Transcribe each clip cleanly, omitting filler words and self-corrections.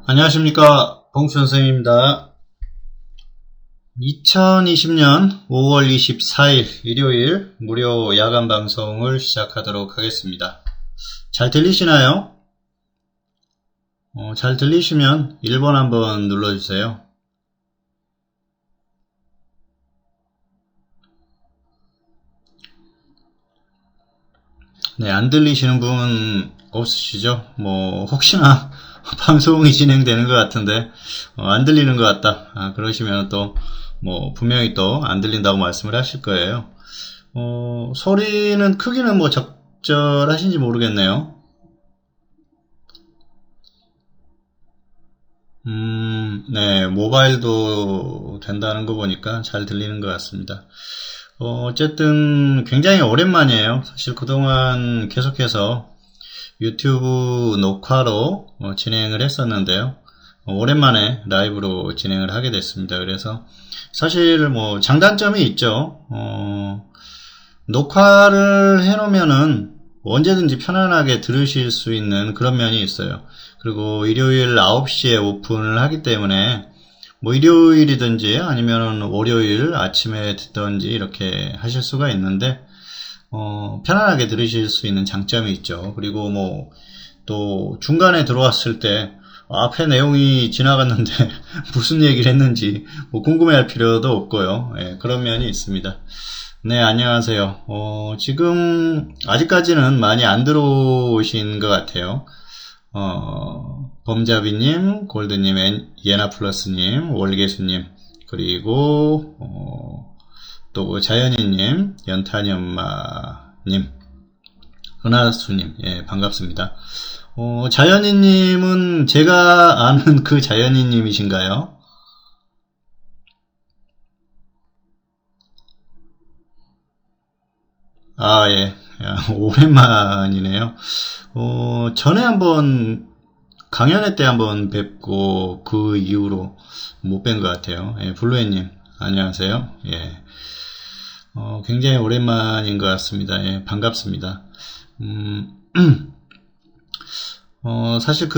안녕하십니까, 봉수선생입니다. 2020년 5월 24일 일요일 무료 야간 방송을 시작하도록 하겠습니다. 잘 들리시나요? 잘 들리시면 1번 한번 눌러주세요. 네, 안 들리시는 분 없으시죠? 혹시나 방송이 진행되는 것 같은데 안 들리는 것 같다, 그러시면 또 분명히 또 안 들린다고 말씀을 하실 거예요. 소리는 크기는 적절하신지 모르겠네요. 네, 모바일도 된다는 거 보니까 잘 들리는 것 같습니다. 어쨌든 굉장히 오랜만이에요. 사실 그동안 계속해서 유튜브 녹화로 진행을 했었는데요. 오랜만에 라이브로 진행을 하게 됐습니다. 그래서 사실 장단점이 있죠. 녹화를 해놓으면은 언제든지 편안하게 들으실 수 있는 그런 면이 있어요. 그리고 일요일 9시에 오픈을 하기 때문에 일요일이든지 아니면 월요일 아침에 듣든지 이렇게 하실 수가 있는데 편안하게 들으실 수 있는 장점이 있죠. 그리고 또 중간에 들어왔을 때 앞에 내용이 지나갔는데 무슨 얘기를 했는지 궁금해할 필요도 없고요. 그런 면이 있습니다. 네, 안녕하세요. 지금 아직까지는 많이 안 들어오신 것 같아요. 범자비님, 골드님, 예나플러스님, 월계수님, 그리고 또 자연이님, 연탄연마님, 은하수님, 반갑습니다. 자연이님은 제가 아는 그 자연이님이신가요? 예. 오랜만이네요. 전에 한번 강연회 때 한번 뵙고 그 이후로 못 뵌 것 같아요. 블루애님 안녕하세요. 굉장히 오랜만인 것 같습니다. 반갑습니다. 사실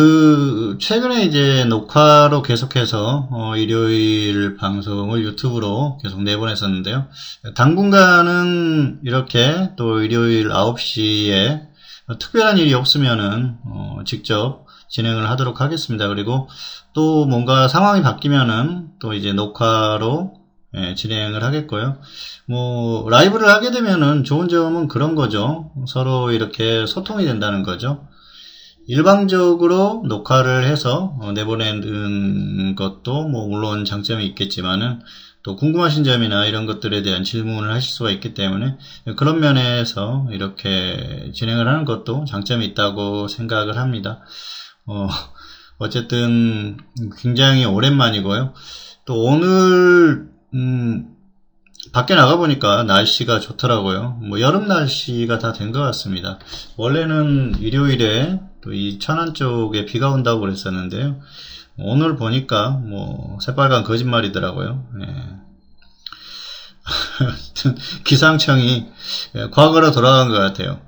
최근에 이제 녹화로 계속해서 일요일 방송을 유튜브로 계속 내보냈었는데요. 당분간은 이렇게 또 일요일 9시에 특별한 일이 없으면은 직접 진행을 하도록 하겠습니다. 그리고 또 뭔가 상황이 바뀌면은 또 이제 녹화로 진행을 하겠고요. 라이브를 하게 되면은 좋은 점은 그런 거죠. 서로 이렇게 소통이 된다는 거죠. 일방적으로 녹화를 해서 내보내는 것도 물론 장점이 있겠지만은 또 궁금하신 점이나 이런 것들에 대한 질문을 하실 수가 있기 때문에 그런 면에서 이렇게 진행을 하는 것도 장점이 있다고 생각을 합니다. 어쨌든 굉장히 오랜만이고요. 또 오늘 밖에 나가보니까 날씨가 좋더라고요. 여름 날씨가 다 된 것 같습니다. 원래는 일요일에 또 이 천안 쪽에 비가 온다고 그랬었는데요. 오늘 보니까 새빨간 거짓말이더라고요. 기상청이 과거로 돌아간 것 같아요.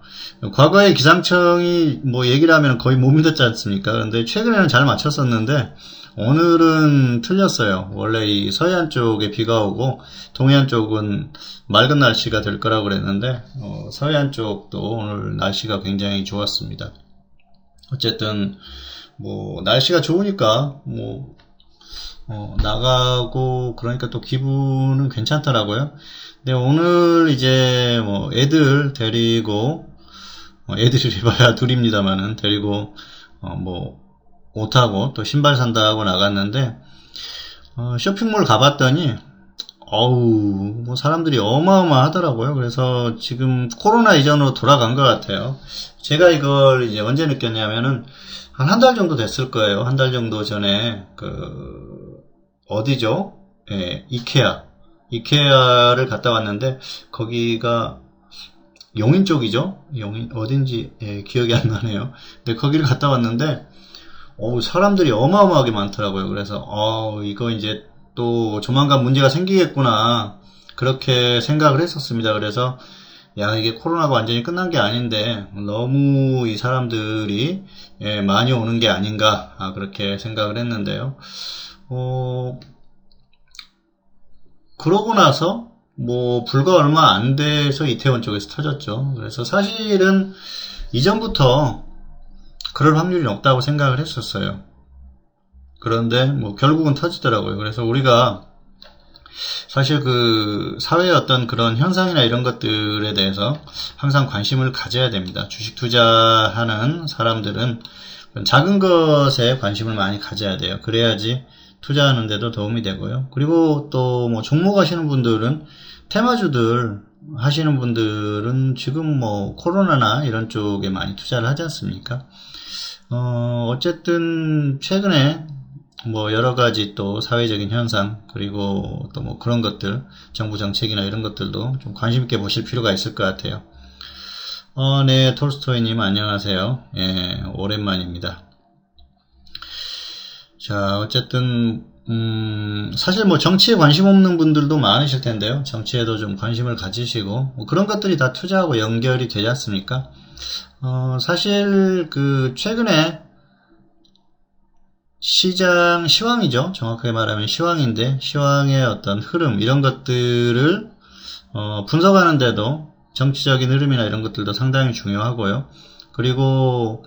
과거에 기상청이 얘기를 하면 거의 못 믿었지 않습니까? 그런데 최근에는 잘 맞췄었는데 오늘은 틀렸어요. 원래 이 서해안 쪽에 비가 오고 동해안 쪽은 맑은 날씨가 될 거라고 그랬는데 서해안 쪽도 오늘 날씨가 굉장히 좋았습니다. 어쨌든 날씨가 좋으니까 나가고 그러니까 또 기분은 괜찮더라고요. 근데 오늘 이제 애들 데리고 애들이 해봐야 둘입니다만은 데리고 옷하고 또 신발 산다고 나갔는데 쇼핑몰 가봤더니 사람들이 어마어마하더라고요. 그래서 지금 코로나 이전으로 돌아간 것 같아요. 제가 이걸 이제 언제 느꼈냐면은 한 달 정도 됐을 거예요. 한 달 정도 전에 어디죠? 이케아를 갔다 왔는데 거기가 용인 쪽이죠? 용인 어딘지 기억이 안 나네요. 근데 거기를 갔다 왔는데 사람들이 어마어마하게 많더라고요. 그래서 이거 이제 또 조만간 문제가 생기겠구나 그렇게 생각을 했었습니다. 그래서 야, 이게 코로나가 완전히 끝난 게 아닌데 너무 이 사람들이 많이 오는 게 아닌가, 그렇게 생각을 했는데요. 그러고 나서 뭐 불과 얼마 안 돼서 이태원 쪽에서 터졌죠. 그래서 사실은 이전부터 그럴 확률이 높다고 생각을 했었어요. 그런데 뭐 결국은 터지더라고요. 그래서 우리가 사실 그 사회의 어떤 그런 현상이나 이런 것들에 대해서 항상 관심을 가져야 됩니다. 주식 투자하는 사람들은 작은 것에 관심을 많이 가져야 돼요. 그래야지 투자하는 데도 도움이 되고요. 그리고 또 뭐 종목 하시는 분들은, 테마주들 하시는 분들은 지금 뭐 코로나나 이런 쪽에 많이 투자를 하지 않습니까? 어쨌든 최근에 뭐 여러 가지 또 사회적인 현상, 그리고 또 뭐 그런 것들, 정부 정책이나 이런 것들도 좀 관심 있게 보실 필요가 있을 것 같아요. 네, 톨스토이님 안녕하세요. 예, 오랜만입니다. 자, 어쨌든 사실 뭐 정치에 관심 없는 분들도 많으실 텐데요. 정치에도 좀 관심을 가지시고 뭐 그런 것들이 다 투자하고 연결이 되지 않습니까? 사실 그 최근에 시장 시황이죠. 정확하게 말하면 시황인데, 시황의 어떤 흐름, 이런 것들을 분석하는데도 정치적인 흐름이나 이런 것들도 상당히 중요하고요. 그리고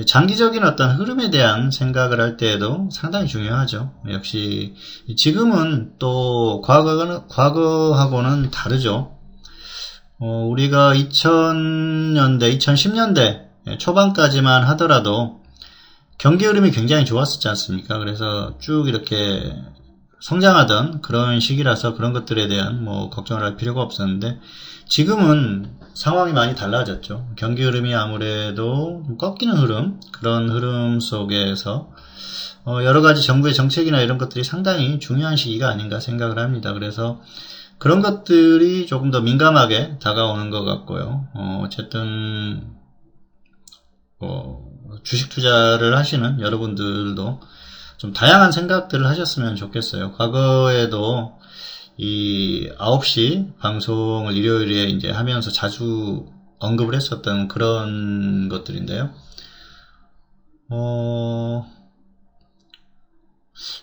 장기적인 어떤 흐름에 대한 생각을 할 때에도 상당히 중요하죠. 역시 지금은 또 과거하고는 다르죠. 우리가 2000년대, 2010년대 초반까지만 하더라도 경기 흐름이 굉장히 좋았었지 않습니까? 그래서 쭉 이렇게 성장하던 그런 시기라서 그런 것들에 대한 뭐 걱정을 할 필요가 없었는데, 지금은 상황이 많이 달라졌죠. 경기 흐름이 아무래도 좀 꺾이는 흐름, 그런 흐름 속에서 여러 가지 정부의 정책이나 이런 것들이 상당히 중요한 시기가 아닌가 생각을 합니다. 그래서 그런 것들이 조금 더 민감하게 다가오는 것 같고요. 어쨌든 주식 투자를 하시는 여러분들도 좀 다양한 생각들을 하셨으면 좋겠어요. 과거에도 이 9시 방송을 일요일에 이제 하면서 자주 언급을 했었던 그런 것들인데요.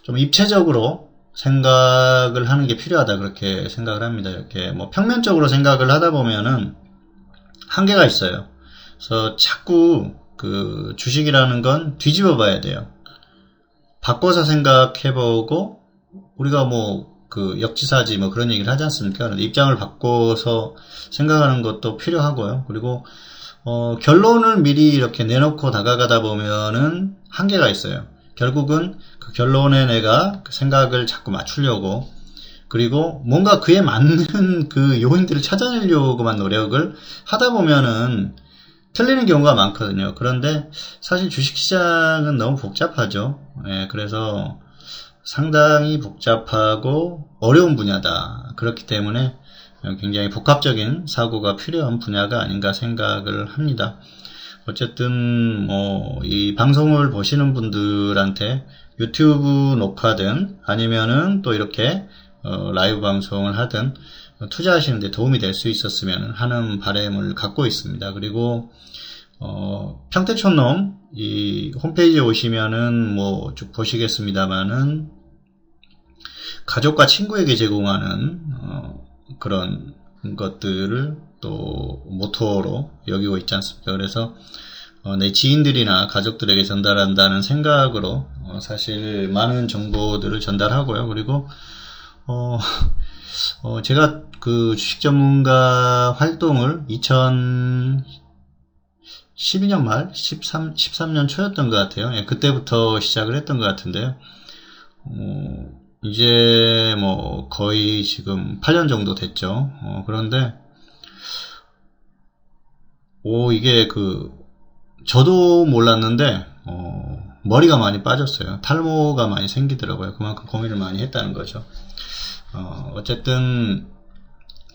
좀 입체적으로 생각을 하는 게 필요하다, 그렇게 생각을 합니다. 이렇게 뭐 평면적으로 생각을 하다 보면은 한계가 있어요. 그래서 자꾸 그 주식이라는 건 뒤집어 봐야 돼요. 바꿔서 생각해보고, 우리가 뭐 그 역지사지 뭐 그런 얘기를 하지 않습니까? 그런데 입장을 바꿔서 생각하는 것도 필요하고요. 그리고 결론을 미리 이렇게 내놓고 다가가다 보면은 한계가 있어요. 결국은 그 결론에 내가 그 생각을 자꾸 맞추려고, 그리고 뭔가 그에 맞는 그 요인들을 찾아내려고만 노력을 하다 보면은 틀리는 경우가 많거든요. 그런데 사실 주식시장은 너무 복잡하죠. 예, 그래서 상당히 복잡하고 어려운 분야다. 그렇기 때문에 굉장히 복합적인 사고가 필요한 분야가 아닌가 생각을 합니다. 어쨌든 뭐 이 방송을 보시는 분들한테 유튜브 녹화든 아니면은 또 이렇게 라이브 방송을 하든 투자하시는 데 도움이 될 수 있었으면 하는 바람을 갖고 있습니다. 그리고 평택촌놈 이 홈페이지에 오시면은 뭐 쭉 보시겠습니다만은 가족과 친구에게 제공하는 그런 것들을 또 모토로 여기고 있지 않습니까? 그래서 내 지인들이나 가족들에게 전달한다는 생각으로 사실 많은 정보들을 전달하고요. 그리고 제가 그 주식 전문가 활동을 2012년 말 13년 초였던 것 같아요. 예, 그때부터 시작을 했던 것 같은데요. 이제 뭐 거의 지금 8년 정도 됐죠. 그런데 이게 저도 몰랐는데 머리가 많이 빠졌어요. 탈모가 많이 생기더라고요. 그만큼 고민을 많이 했다는 거죠. 어쨌든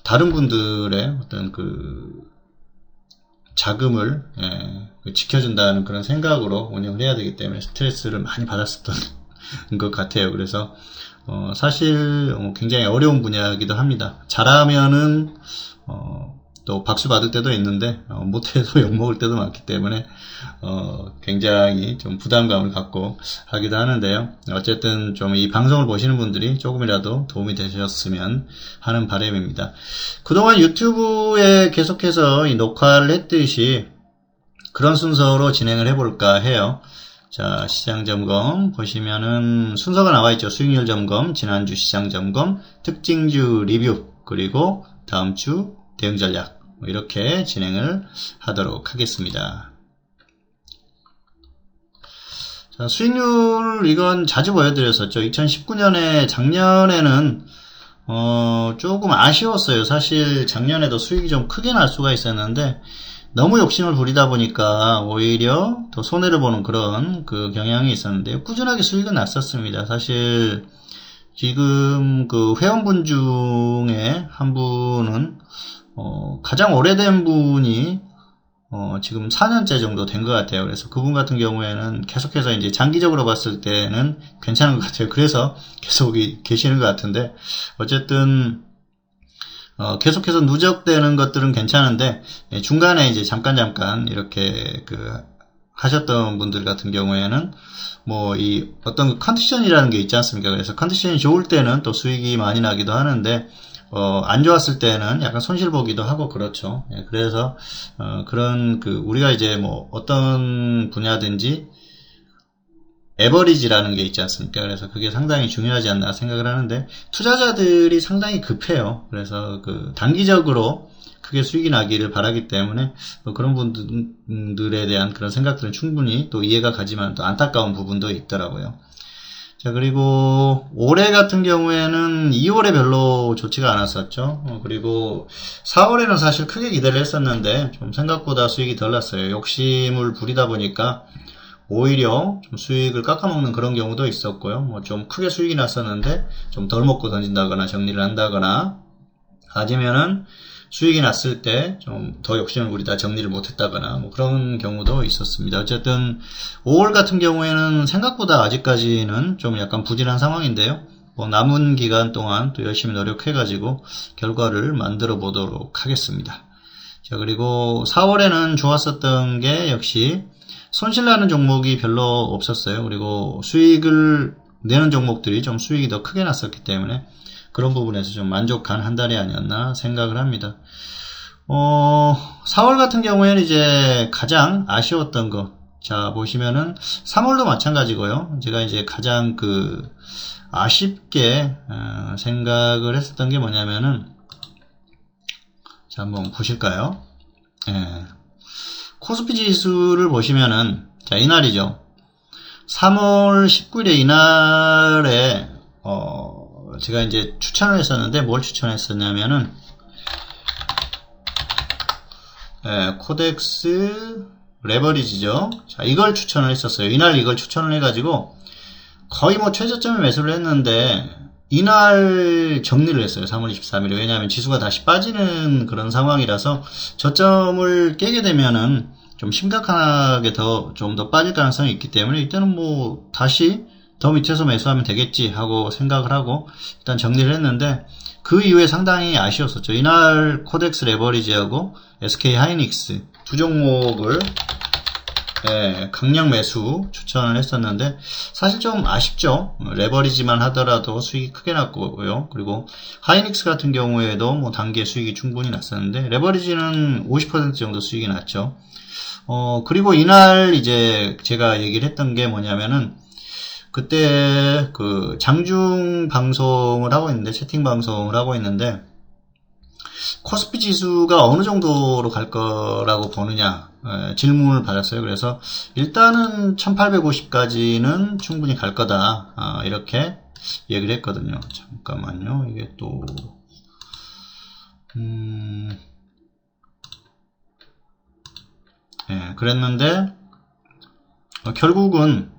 다른 분들의 어떤 그 자금을 지켜준다는 그런 생각으로 운영을 해야 되기 때문에 스트레스를 많이 받았었던 것 같아요. 그래서 사실 굉장히 어려운 분야이기도 합니다. 잘하면은 또 박수 받을 때도 있는데 못해도 욕먹을 때도 많기 때문에 굉장히 좀 부담감을 갖고 하기도 하는데요. 어쨌든 좀 이 방송을 보시는 분들이 조금이라도 도움이 되셨으면 하는 바람입니다. 그동안 유튜브에 계속해서 이 녹화를 했듯이 그런 순서로 진행을 해볼까 해요. 자, 시장 점검 보시면은 순서가 나와 있죠. 수익률 점검, 지난주 시장 점검, 특징주 리뷰, 그리고 다음 주 대응 전략, 이렇게 진행을 하도록 하겠습니다. 자, 수익률 이건 자주 보여드렸었죠. 2019년에 작년에는 조금 아쉬웠어요. 사실 작년에도 수익이 좀 크게 날 수가 있었는데 너무 욕심을 부리다 보니까 오히려 더 손해를 보는 그런 그 경향이 있었는데요. 꾸준하게 수익은 났었습니다. 사실 지금 그 회원분 중에 한 분은 가장 오래된 분이 지금 4년째 정도 된 것 같아요. 그래서 그분 같은 경우에는 계속해서 이제 장기적으로 봤을 때는 괜찮은 것 같아요. 그래서 계속 계시는 것 같은데, 어쨌든 계속해서 누적되는 것들은 괜찮은데 중간에 이제 잠깐 이렇게 하셨던 분들 같은 경우에는 뭐 이 어떤 컨디션이라는 게 있지 않습니까? 그래서 컨디션이 좋을 때는 또 수익이 많이 나기도 하는데 안 좋았을 때는 약간 손실 보기도 하고 그렇죠. 예, 그래서 그런 우리가 이제 뭐 어떤 분야든지 에버리지라는 게 있지 않습니까? 그래서 그게 상당히 중요하지 않나 생각을 하는데, 투자자들이 상당히 급해요. 그래서 단기적으로 크게 수익이 나기를 바라기 때문에 그런 분들에 대한 그런 생각들은 충분히 또 이해가 가지만 또 안타까운 부분도 있더라고요. 자, 그리고 올해 같은 경우에는 2월에 별로 좋지가 않았었죠. 그리고 4월에는 사실 크게 기대를 했었는데 좀 생각보다 수익이 덜 났어요. 욕심을 부리다 보니까 오히려 좀 수익을 깎아먹는 그런 경우도 있었고요. 뭐 좀 크게 수익이 났었는데 좀 덜 먹고 던진다거나 정리를 한다거나, 아니면은 수익이 났을 때 좀 더 욕심을 부리다 정리를 못했다거나 뭐 그런 경우도 있었습니다. 어쨌든 5월 같은 경우에는 생각보다 아직까지는 좀 약간 부진한 상황인데요. 뭐 남은 기간 동안 또 열심히 노력해가지고 결과를 만들어 보도록 하겠습니다. 자, 그리고 4월에는 좋았었던 게 역시 손실나는 종목이 별로 없었어요. 그리고 수익을 내는 종목들이 좀 수익이 더 크게 났었기 때문에 그런 부분에서 좀 만족한 한 달이 아니었나 생각을 합니다. 4월 같은 경우에는 이제 가장 아쉬웠던 거, 자, 보시면은 3월도 마찬가지고요. 제가 이제 가장 아쉽게 생각을 했었던 게 뭐냐면은, 자, 한번 보실까요? 예. 코스피 지수를 보시면은, 자, 이날이죠. 3월 19일에 이날에, 제가 이제 추천을 했었는데, 뭘 추천했었냐면은, 코덱스 레버리지죠. 자, 이걸 추천을 했었어요. 이날 이걸 추천을 해가지고, 거의 뭐 최저점에 매수를 했는데, 이날 정리를 했어요. 3월 23일에. 왜냐하면 지수가 다시 빠지는 그런 상황이라서 저점을 깨게 되면은 좀 심각하게 좀 더 빠질 가능성이 있기 때문에 이때는 뭐 다시 더 밑에서 매수하면 되겠지 하고 생각을 하고 일단 정리를 했는데, 그 이후에 상당히 아쉬웠었죠. 이날 코덱스 레버리지하고 SK 하이닉스 두 종목을 강력 매수 추천을 했었는데 사실 좀 아쉽죠. 레버리지만 하더라도 수익이 크게 났고요. 그리고 하이닉스 같은 경우에도 뭐 단기에 수익이 충분히 났었는데 레버리지는 50% 정도 수익이 났죠. 그리고 이날 이제 제가 얘기를 했던 게 뭐냐면은, 그때 장중 방송을 하고 있는데, 채팅 방송을 하고 있는데, 코스피 지수가 어느 정도로 갈 거라고 보느냐 질문을 받았어요. 그래서 일단은 1850까지는 충분히 갈 거다, 이렇게 얘기를 했거든요. 잠깐만요. 이게 또 그랬는데 결국은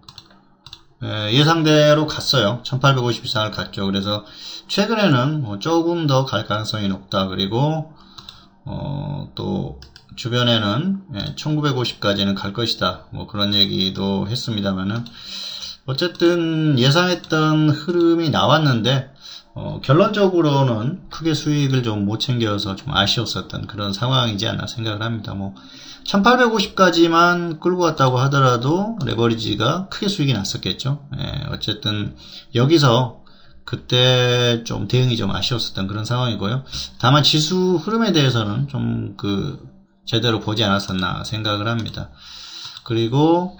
예상대로 갔어요. 1850 이상을 갔죠. 그래서 최근에는 뭐 조금 더 갈 가능성이 높다. 그리고 또 주변에는 1950까지는 갈 것이다. 뭐 그런 얘기도 했습니다만은 어쨌든 예상했던 흐름이 나왔는데 결론적으로는 크게 수익을 좀 못 챙겨서 좀 아쉬웠었던 그런 상황이지 않나 생각을 합니다. 1850까지만 끌고 갔다고 하더라도 레버리지가 크게 수익이 났었겠죠. 어쨌든 여기서 그때 좀 대응이 좀 아쉬웠었던 그런 상황이고요. 다만 지수 흐름에 대해서는 좀 제대로 보지 않았었나 생각을 합니다. 그리고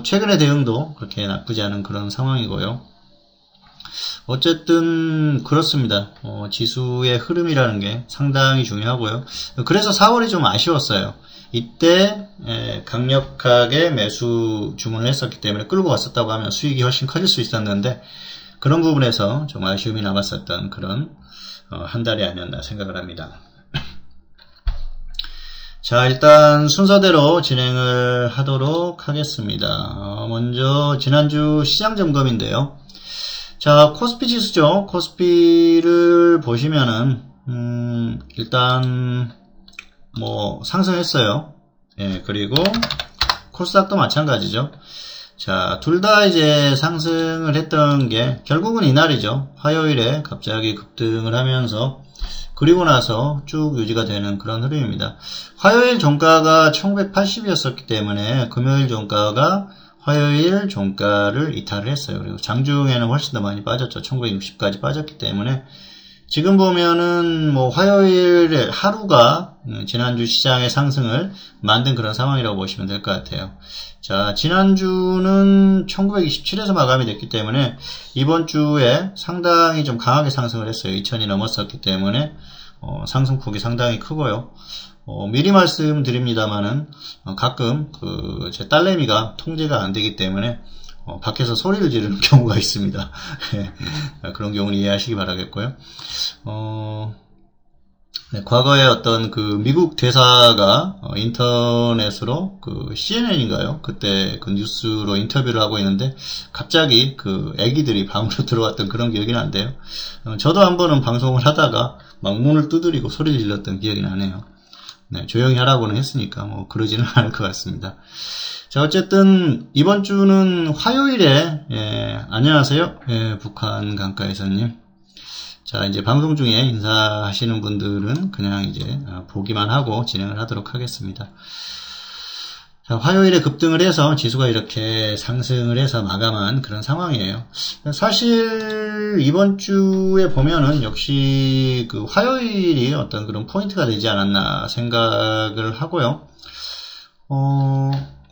최근의 대응도 그렇게 나쁘지 않은 그런 상황이고요. 어쨌든 그렇습니다. 지수의 흐름이라는 게 상당히 중요하고요. 그래서 4월이 좀 아쉬웠어요. 이때 강력하게 매수 주문을 했었기 때문에 끌고 갔었다고 하면 수익이 훨씬 커질 수 있었는데 그런 부분에서 좀 아쉬움이 남았었던 그런 한 달이 아니었나 생각을 합니다. 자, 일단 순서대로 진행을 하도록 하겠습니다. 먼저 지난주 시장 점검인데요. 자, 코스피 지수죠. 코스피를 보시면은 일단 상승했어요. 그리고 코스닥도 마찬가지죠. 자, 둘 다 이제 상승을 했던 게 결국은 이날이죠. 화요일에 갑자기 급등을 하면서 그리고 나서 쭉 유지가 되는 그런 흐름입니다. 화요일 종가가 1980이었었기 때문에 금요일 종가가 화요일 종가를 이탈을 했어요. 그리고 장중에는 훨씬 더 많이 빠졌죠. 1960까지 빠졌기 때문에 지금 보면은 화요일에 하루가 지난주 시장의 상승을 만든 그런 상황이라고 보시면 될 것 같아요. 자, 지난주는 1927에서 마감이 됐기 때문에 이번 주에 상당히 좀 강하게 상승을 했어요. 2000이 넘었었기 때문에 상승폭이 상당히 크고요. 미리 말씀드립니다만은 가끔 제 딸내미가 통제가 안 되기 때문에 밖에서 소리를 지르는 경우가 있습니다. 그런 경우는 이해하시기 바라겠고요. 과거에 어떤 미국 대사가 인터넷으로 CNN인가요? 그때 뉴스로 인터뷰를 하고 있는데 갑자기 애기들이 방으로 들어왔던 그런 기억이 난대요. 저도 한 번은 방송을 하다가 막 문을 두드리고 소리를 질렀던 기억이 나네요. 네, 조용히 하라고는 했으니까 그러지는 않을 것 같습니다. 자, 어쨌든 이번 주는 화요일에 안녕하세요. 북한 강가에서님. 자, 이제 방송 중에 인사하시는 분들은 그냥 이제 보기만 하고 진행을 하도록 하겠습니다. 자, 화요일에 급등을 해서 지수가 이렇게 상승을 해서 마감한 그런 상황이에요. 사실 이번 주에 보면은 역시 화요일이 어떤 그런 포인트가 되지 않았나 생각을 하고요.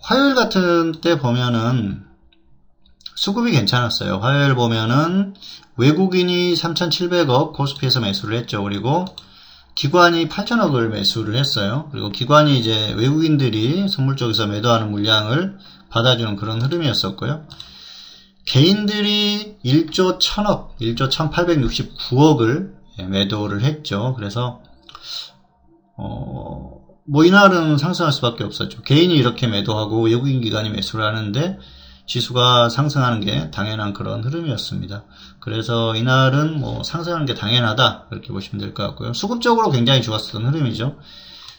화요일 같은 때 보면은 수급이 괜찮았어요. 화요일 보면은 외국인이 3,700억 코스피에서 매수를 했죠. 그리고 기관이 8,000억을 매수를 했어요. 그리고 기관이 이제 외국인들이 선물 쪽에서 매도하는 물량을 받아주는 그런 흐름이었었고요. 개인들이 1조 1,000억, 1조 1,869억을 매도를 했죠. 그래서 이날은 상승할 수밖에 없었죠. 개인이 이렇게 매도하고 외국인 기관이 매수를 하는데 지수가 상승하는 게 당연한 그런 흐름이었습니다. 그래서 이날은 상승하는 게 당연하다 그렇게 보시면 될 것 같고요. 수급적으로 굉장히 좋았었던 흐름이죠.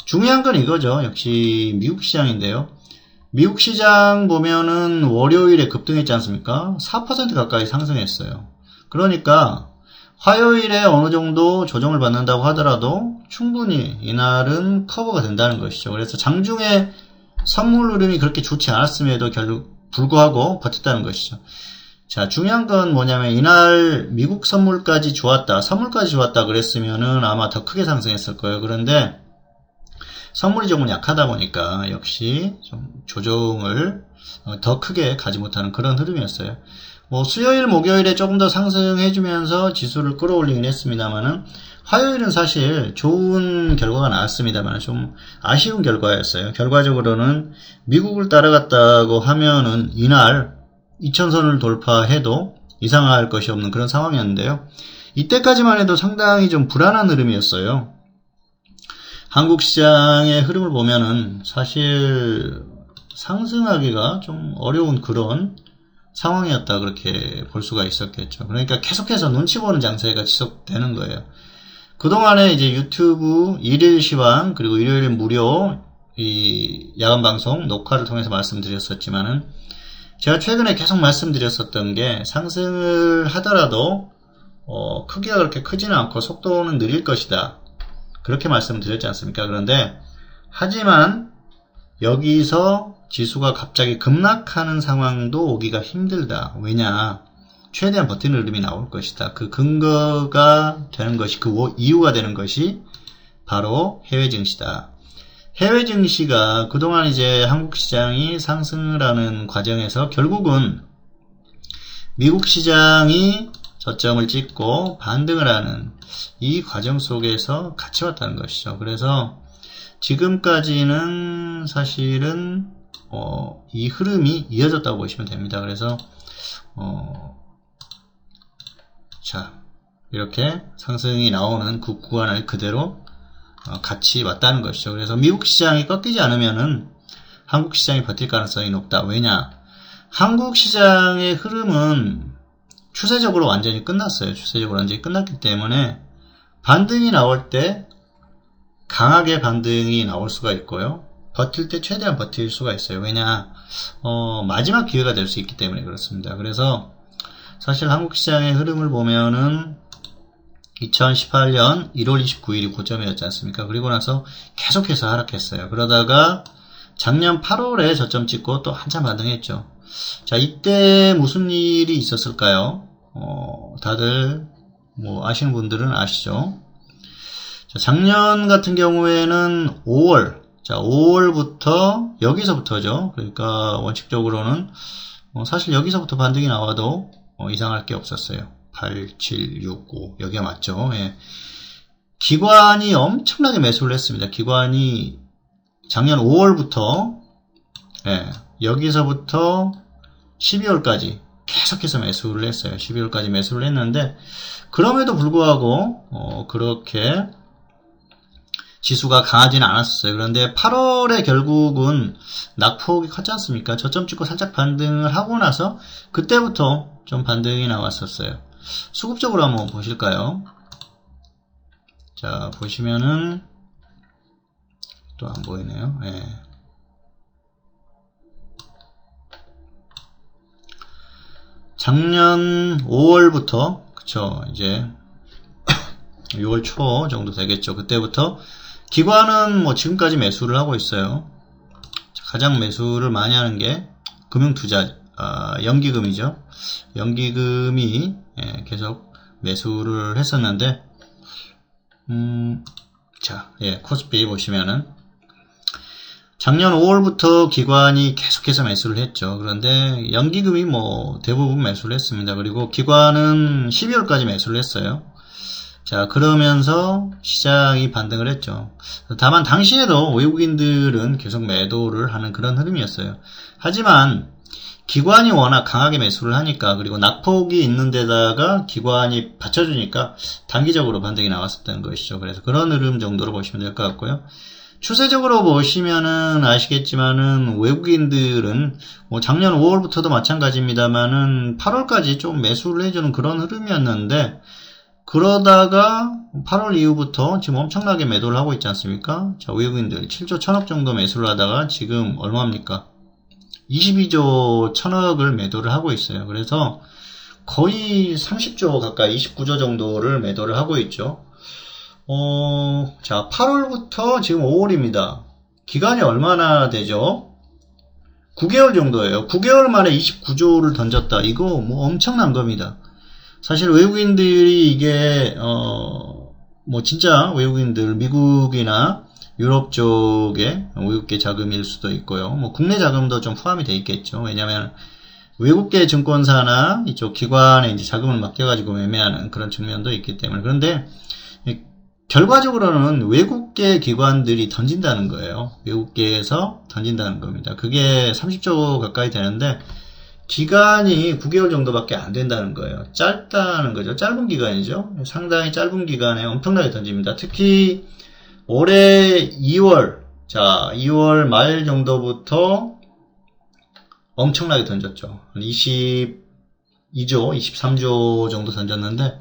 중요한 건 이거죠. 역시 미국 시장인데요. 미국 시장 보면은 월요일에 급등했지 않습니까? 4% 가까이 상승했어요. 그러니까 화요일에 어느 정도 조정을 받는다고 하더라도 충분히 이날은 커버가 된다는 것이죠. 그래서 장중에 선물 흐름이 그렇게 좋지 않았음에도 불구하고 버텼다는 것이죠. 자, 중요한 건 뭐냐면 이날 미국 선물까지 좋았다 그랬으면은 아마 더 크게 상승했을 거예요. 그런데 선물이 조금 약하다 보니까 역시 좀 조정을 더 크게 가지 못하는 그런 흐름이었어요. 수요일, 목요일에 조금 더 상승해주면서 지수를 끌어올리긴 했습니다만은 화요일은 사실 좋은 결과가 나왔습니다만 좀 아쉬운 결과였어요. 결과적으로는 미국을 따라갔다고 하면은 이날 2000선을 돌파해도 이상할 것이 없는 그런 상황이었는데요. 이때까지만 해도 상당히 좀 불안한 흐름이었어요. 한국 시장의 흐름을 보면은 사실 상승하기가 좀 어려운 그런 상황이었다 그렇게 볼 수가 있었겠죠. 그러니까 계속해서 눈치 보는 장세가 지속되는 거예요. 그동안에 이제 유튜브 일일 시황 그리고 일요일 무료 이 야간 방송 녹화를 통해서 말씀드렸었지만은 제가 최근에 계속 말씀드렸었던 게 상승을 하더라도 크기가 그렇게 크지는 않고 속도는 느릴 것이다. 그렇게 말씀드렸지 않습니까? 그런데 하지만 여기서 지수가 갑자기 급락하는 상황도 오기가 힘들다. 왜냐? 최대한 버티는 흐름이 나올 것이다. 그 근거가 되는 것이, 그 이유가 되는 것이 바로 해외 증시다. 해외 증시가 그동안 이제 한국 시장이 상승을 하는 과정에서 결국은 미국 시장이 저점을 찍고 반등을 하는 이 과정 속에서 같이 왔다는 것이죠. 그래서 지금까지는 사실은 이 흐름이 이어졌다고 보시면 됩니다. 그래서 자, 이렇게 상승이 나오는 그 구간을 그대로 같이 왔다는 것이죠. 그래서 미국 시장이 꺾이지 않으면은 한국 시장이 버틸 가능성이 높다. 왜냐? 한국 시장의 흐름은 추세적으로 완전히 끝났어요. 추세적으로 완전히 끝났기 때문에 반등이 나올 때 강하게 반등이 나올 수가 있고요. 버틸 때 최대한 버틸 수가 있어요. 왜냐? 마지막 기회가 될 수 있기 때문에 그렇습니다. 그래서 사실 한국 시장의 흐름을 보면은 2018년 1월 29일이 고점이었지 않습니까? 그리고 나서 계속해서 하락했어요. 그러다가 작년 8월에 저점 찍고 또 한참 반등했죠. 자, 이때 무슨 일이 있었을까요? 다들 뭐 아시는 분들은 아시죠? 자, 작년 같은 경우에는 5월, 자, 5월부터 여기서부터죠. 그러니까 원칙적으로는 사실 여기서부터 반등이 나와도 이상할 게 없었어요. 8, 7, 6, 5 여기가 맞죠. 예. 기관이 엄청나게 매수를 했습니다. 기관이 작년 5월부터 여기서부터 12월까지 계속해서 매수를 했어요. 12월까지 매수를 했는데 그럼에도 불구하고 그렇게 지수가 강하지는 않았어요. 그런데 8월에 결국은 낙폭이 컸지 않습니까? 저점 찍고 살짝 반등을 하고 나서 그때부터 좀 반등이 나왔었어요. 수급적으로 한번 보실까요? 자, 보시면은 또 안 보이네요. 예. 작년 5월부터 그쵸, 이제 6월 초 정도 되겠죠. 그때부터 기관은 뭐 지금까지 매수를 하고 있어요. 가장 매수를 많이 하는 게 금융투자, 연기금이죠. 연기금이 계속 매수를 했었는데, 자, 코스피 보시면은 작년 5월부터 기관이 계속해서 매수를 했죠. 그런데 연기금이 뭐 대부분 매수를 했습니다. 그리고 기관은 12월까지 매수를 했어요. 자, 그러면서 시장이 반등을 했죠. 다만 당시에도 외국인들은 계속 매도를 하는 그런 흐름이었어요. 하지만 기관이 워낙 강하게 매수를 하니까, 그리고 낙폭이 있는 데다가 기관이 받쳐주니까 단기적으로 반등이 나왔었다는 것이죠. 그래서 그런 흐름 정도로 보시면 될 것 같고요. 추세적으로 보시면은 아시겠지만은 외국인들은 뭐 작년 5월부터도 마찬가지입니다만은 8월까지 좀 매수를 해주는 그런 흐름이었는데, 그러다가 8월 이후부터 지금 엄청나게 매도를 하고 있지 않습니까? 자, 외국인들 7조 1000억 정도 매수를 하다가 지금 얼마입니까? 22조 1000억을 매도를 하고 있어요. 그래서 거의 30조 가까이 29조 정도를 매도를 하고 있죠. 자, 8월부터 지금 5월입니다. 기간이 얼마나 되죠? 9개월 정도예요. 9개월 만에 29조를 던졌다. 이거 뭐 엄청난 겁니다. 사실 외국인들이 이게 뭐 진짜 외국인들 미국이나 유럽 쪽에 외국계 자금일 수도 있고요. 뭐 국내 자금도 좀 포함이 돼 있겠죠. 왜냐하면 외국계 증권사나 이쪽 기관에 이제 자금을 맡겨가지고 매매하는 그런 측면도 있기 때문에. 그런데 결과적으로는 외국계 기관들이 던진다는 거예요. 외국계에서 던진다는 겁니다. 그게 30조 가까이 되는데 기간이 9개월 정도밖에 안 된다는 거예요. 짧다는 거죠. 짧은 기간이죠. 상당히 짧은 기간에 엄청나게 던집니다. 특히 올해 2월, 자, 2월 말 정도부터 엄청나게 던졌죠. 22조, 23조 정도 던졌는데,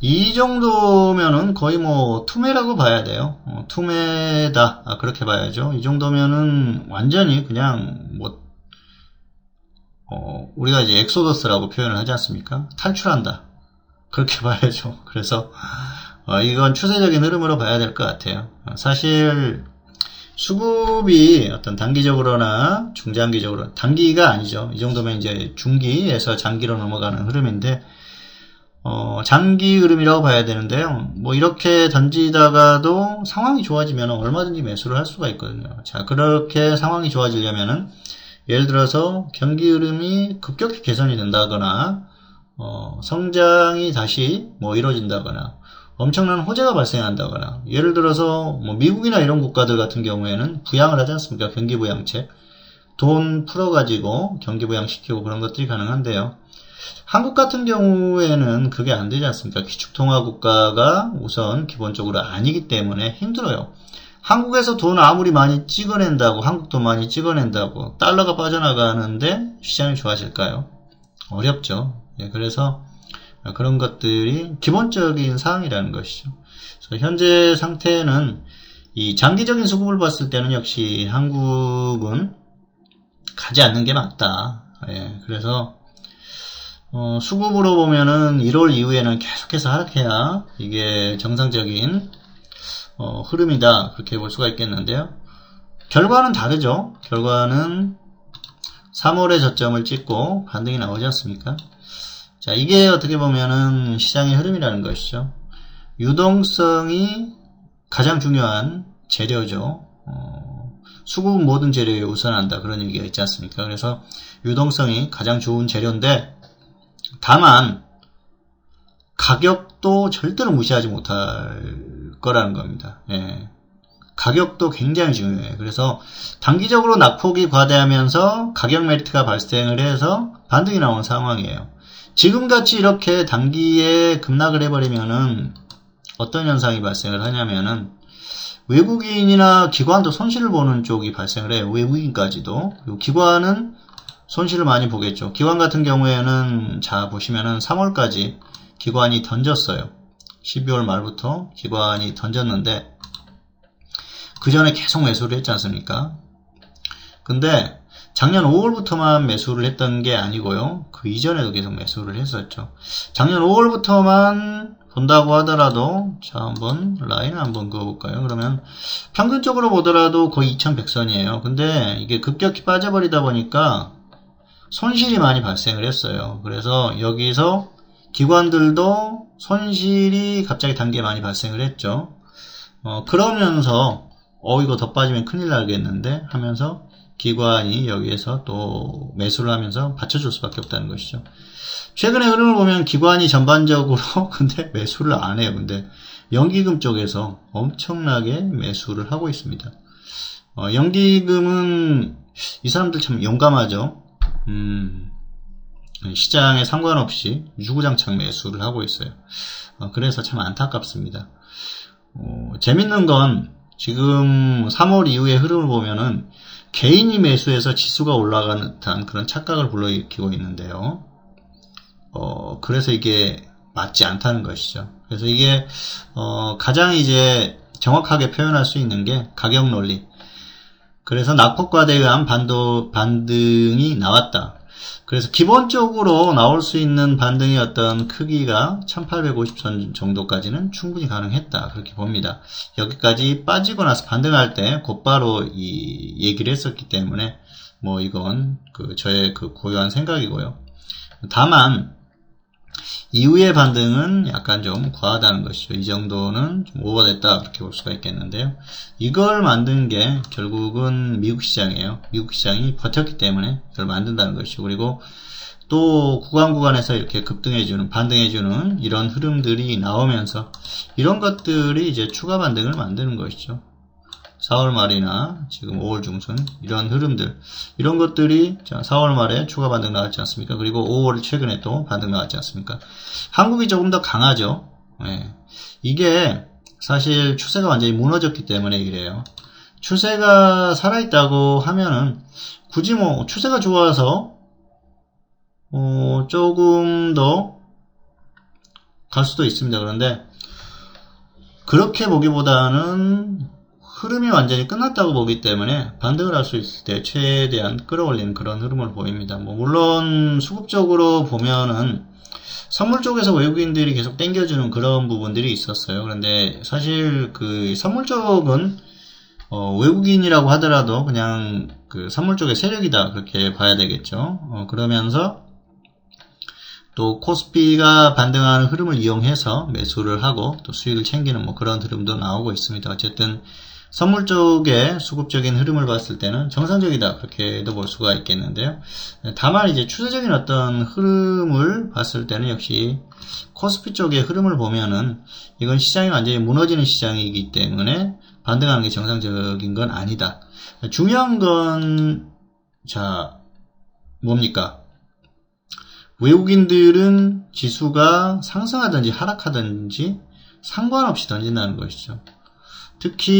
이 정도면은 거의 뭐 투매라고 봐야 돼요. 투매다. 그렇게 봐야죠. 이 정도면은 완전히 그냥 뭐 우리가 이제 엑소더스라고 표현을 하지 않습니까? 탈출한다. 그렇게 봐야죠. 그래서 이건 추세적인 흐름으로 봐야 될 것 같아요. 사실 수급이 어떤 단기적으로나 중장기적으로, 단기가 아니죠. 이 정도면 이제 중기에서 장기로 넘어가는 흐름인데, 장기 흐름이라고 봐야 되는데요. 뭐 이렇게 던지다가도 상황이 좋아지면 얼마든지 매수를 할 수가 있거든요. 자, 그렇게 상황이 좋아지려면은 예를 들어서 경기 흐름이 급격히 개선이 된다거나 성장이 다시 뭐 이루어진다거나 엄청난 호재가 발생한다거나, 예를 들어서 뭐 미국이나 이런 국가들 같은 경우에는 부양을 하지 않습니까? 경기부양책, 돈 풀어가지고 경기부양시키고 그런 것들이 가능한데요. 한국 같은 경우에는 그게 안 되지 않습니까? 기축통화국가가 우선 기본적으로 아니기 때문에 힘들어요. 한국에서 돈 아무리 많이 찍어낸다고, 한국 돈 많이 찍어낸다고 달러가 빠져나가는데 시장이 좋아질까요? 어렵죠. 예, 그래서 그런 것들이 기본적인 사항이라는 것이죠. 그래서 현재 상태는 이 장기적인 수급을 봤을 때는 역시 한국은 가지 않는 게 맞다. 예, 그래서 수급으로 보면은 1월 이후에는 계속해서 하락해야 이게 정상적인 흐름이다, 그렇게 볼 수가 있겠는데요. 결과는 다르죠. 결과는 3월에 저점을 찍고 반등이 나오지 않습니까? 자, 이게 어떻게 보면은 시장의 흐름이라는 것이죠. 유동성이 가장 중요한 재료죠. 수급은 모든 재료에 우선한다, 그런 얘기가 있지 않습니까? 그래서 유동성이 가장 좋은 재료인데, 다만 가격도 절대로 무시하지 못할 거라는 겁니다. 예. 가격도 굉장히 중요해요. 그래서 단기적으로 낙폭이 과대하면서 가격 메리트가 발생을 해서 반등이 나오는 상황이에요. 지금같이 이렇게 단기에 급락을 해버리면은 어떤 현상이 발생을 하냐면은 외국인이나 기관도 손실을 보는 쪽이 발생을 해요. 외국인까지도. 그리고 기관은 손실을 많이 보겠죠. 기관 같은 경우에는 자 보시면은 3월까지 기관이 던졌어요. 12월 말부터 기관이 던졌는데 그 전에 계속 매수를 했지 않습니까? 근데 작년 5월부터만 매수를 했던 게 아니고요. 그 이전에도 계속 매수를 했었죠. 작년 5월부터만 본다고 하더라도, 자, 한번 라인을 한번 그어볼까요? 그러면 평균적으로 보더라도 거의 2100선이에요. 근데 이게 급격히 빠져버리다 보니까 손실이 많이 발생을 했어요. 그래서 여기서 기관들도 손실이 갑자기 단기에 많이 발생을 했죠. 그러면서 이거 더 빠지면 큰일 나겠는데 하면서 기관이 여기에서 또 매수를 하면서 받쳐줄 수밖에 없다는 것이죠. 최근의 흐름을 보면 기관이 전반적으로 근데 매수를 안 해요. 근데 연기금 쪽에서 엄청나게 매수를 하고 있습니다. 연기금은 이 사람들 참 용감하죠. 시장에 상관없이 유구장창 매수를 하고 있어요. 그래서 참 안타깝습니다. 재밌는 건 지금 3월 이후의 흐름을 보면은 개인이 매수해서 지수가 올라가는 듯한 그런 착각을 불러일으키고 있는데요. 그래서 이게 맞지 않다는 것이죠. 그래서 이게 가장 이제 정확하게 표현할 수 있는 게 가격 논리. 그래서 낙폭과대에 의한 반등이 나왔다. 그래서 기본적으로 나올 수 있는 반등의 어떤 크기가 1850선 정도까지는 충분히 가능했다, 그렇게 봅니다. 여기까지 빠지고 나서 반등할 때 곧바로 이 얘기를 했었기 때문에 뭐 이건 저의 고유한 생각이고요. 다만 이후의 반등은 약간 좀 과하다는 것이죠. 이 정도는 좀 오버됐다, 그렇게 볼 수가 있겠는데요. 이걸 만든 게 결국은 미국 시장이에요. 미국 시장이 버텼기 때문에 이걸 만든다는 것이죠. 그리고 또 구간에서 이렇게 급등해주는, 반등해주는 이런 흐름들이 나오면서 이런 것들이 이제 추가 반등을 만드는 것이죠. 4월 말이나 지금 5월 중순 이런 흐름들, 이런 것들이 4월 말에 추가 반등 나왔지 않습니까? 그리고 5월 최근에 또 반등 나왔지 않습니까? 한국이 조금 더 강하죠. 예. 이게 사실 추세가 완전히 무너졌기 때문에 이래요. 추세가 살아있다고 하면은 굳이 뭐 추세가 좋아서 조금 더 갈 수도 있습니다. 그런데 그렇게 보기보다는 흐름이 완전히 끝났다고 보기 때문에 반등을 할 수 있을 때 최대한 끌어올리는 그런 흐름을 보입니다. 뭐 물론 수급적으로 보면은 선물 쪽에서 외국인들이 계속 땡겨주는 그런 부분들이 있었어요. 그런데 사실 그 선물 쪽은 외국인이라고 하더라도 그냥 그 선물 쪽의 세력이다 그렇게 봐야 되겠죠. 그러면서 또 코스피가 반등하는 흐름을 이용해서 매수를 하고 또 수익을 챙기는 뭐 그런 흐름도 나오고 있습니다. 어쨌든 선물 쪽의 수급적인 흐름을 봤을 때는 정상적이다 그렇게도 볼 수가 있겠는데요. 다만 이제 추세적인 어떤 흐름을 봤을 때는 역시 코스피 쪽의 흐름을 보면은 이건 시장이 완전히 무너지는 시장이기 때문에 반등하는 게 정상적인 건 아니다. 중요한 건 자 뭡니까? 외국인들은 지수가 상승하든지 하락하든지 상관없이 던진다는 것이죠. 특히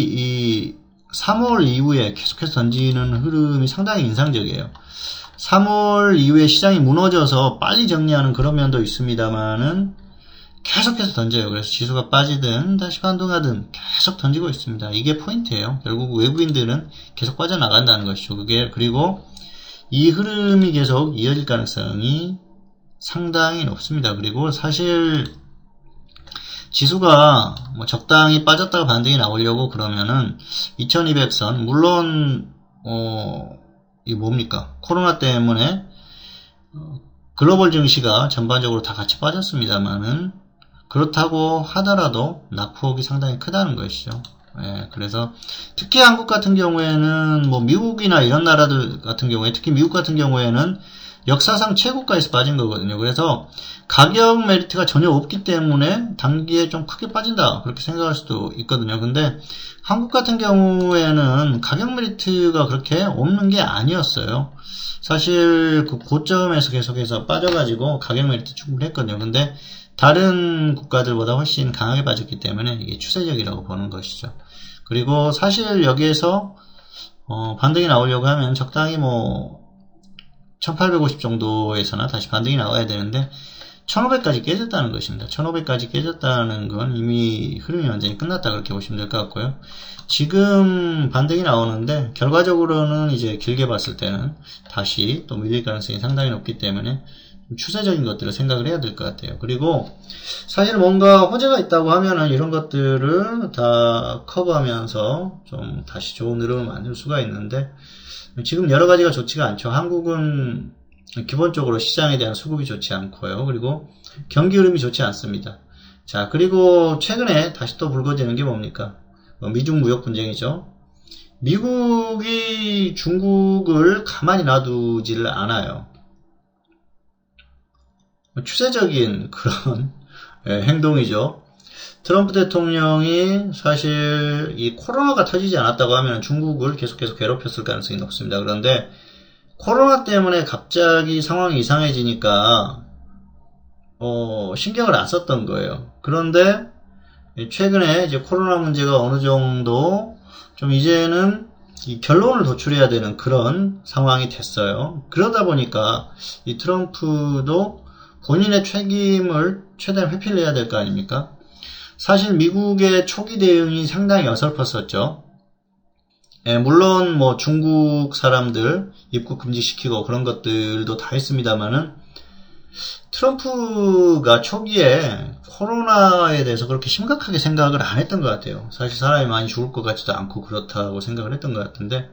이 3월 이후에 계속해서 던지는 흐름이 상당히 인상적이에요. 3월 이후에 시장이 무너져서 빨리 정리하는 그런 면도 있습니다만은 계속해서 던져요. 그래서 지수가 빠지든 다시 반등하든 계속 던지고 있습니다. 이게 포인트예요. 결국 외국인들은 계속 빠져나간다는 것이죠. 그리고 이 흐름이 계속 이어질 가능성이 상당히 높습니다. 그리고 사실 지수가 뭐 적당히 빠졌다가 반등이 나오려고 그러면은 2200선 물론 이 뭡니까? 코로나 때문에 글로벌 증시가 전반적으로 다 같이 빠졌습니다만은 그렇다고 하더라도 낙폭이 상당히 크다는 것이죠. 예, 그래서 특히 한국 같은 경우에는 뭐 미국이나 이런 나라들 같은 경우에 특히 미국 같은 경우에는 역사상 최고가에서 빠진 거거든요. 그래서 가격 메리트가 전혀 없기 때문에 단기에 좀 크게 빠진다 그렇게 생각할 수도 있거든요. 근데 한국 같은 경우에는 가격 메리트가 그렇게 없는 게 아니었어요. 사실 그 고점에서 계속해서 빠져가지고 가격 메리트 충분했거든요. 근데 다른 국가들보다 훨씬 강하게 빠졌기 때문에 이게 추세적이라고 보는 것이죠. 그리고 사실 여기에서 반등이 나오려고 하면 적당히 뭐 1850 정도에서나 다시 반등이 나와야 되는데 1500까지 깨졌다는 것입니다. 1500까지 깨졌다는 건 이미 흐름이 완전히 끝났다 그렇게 보시면 될 것 같고요. 지금 반등이 나오는데 결과적으로는 이제 길게 봤을 때는 다시 또 밀릴 가능성이 상당히 높기 때문에 추세적인 것들을 생각을 해야 될 것 같아요. 그리고 사실 뭔가 호재가 있다고 하면은 이런 것들을 다 커버하면서 좀 다시 좋은 흐름을 만들 수가 있는데 지금 여러 가지가 좋지가 않죠. 한국은 기본적으로 시장에 대한 수급이 좋지 않고요. 그리고 경기 흐름이 좋지 않습니다. 자, 그리고 최근에 다시 또 불거지는 게 뭡니까? 미중 무역 분쟁이죠. 미국이 중국을 가만히 놔두지를 않아요. 추세적인 그런 행동이죠. 트럼프 대통령이 사실 이 코로나가 터지지 않았다고 하면 중국을 계속해서 괴롭혔을 가능성이 높습니다. 그런데 코로나 때문에 갑자기 상황이 이상해지니까 신경을 안 썼던 거예요. 그런데 최근에 이제 코로나 문제가 어느 정도 좀 이제는 이 결론을 도출해야 되는 그런 상황이 됐어요. 그러다 보니까 이 트럼프도 본인의 책임을 최대한 회피를 해야 될 거 아닙니까? 사실 미국의 초기 대응이 상당히 어설펐었죠. 예, 물론 뭐 중국 사람들 입국 금지시키고 그런 것들도 다 했습니다만은 트럼프가 초기에 코로나에 대해서 그렇게 심각하게 생각을 안 했던 것 같아요. 사실 사람이 많이 죽을 것 같지도 않고 그렇다고 생각을 했던 것 같은데